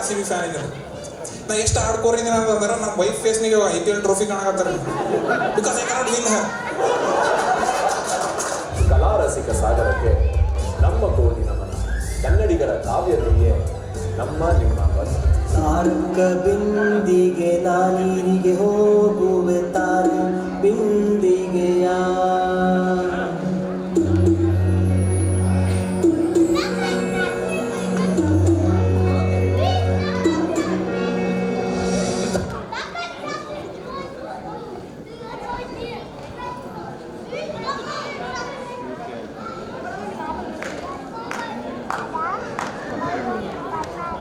RCB fan ಇದ್ದೀನಿ. ನಾ ಎಷ್ಟು ಆಡ್ಕೋರಿದ್ದೀನಿ ಅಂತಂದ್ರೆ ನಮ್ಮ ವೈಫ್ ಫೇಸ್ನಿಗೆ IPL ಟ್ರೋಫಿ ಕಾಣಕತ್ತಾರೆ. Because I cannot win her. ಕಲಾ ರಸಿಕ ಸಾಗರಕ್ಕೆ ನಮ್ಮ ಕೋಟಿ ನಮನ. ಕನ್ನಡಿಗರ ಕಾವ್ಯದೊಂದಿಗೆ ನಮ್ಮ ನಿಮ್ಮ ಸಾರ್ಕ ಬಿಂದಿಗೆ ನಾನೀರಿಗೆ ಹೋಗುವೆ ತಾನು ಬಿಂದಿಗೆಯ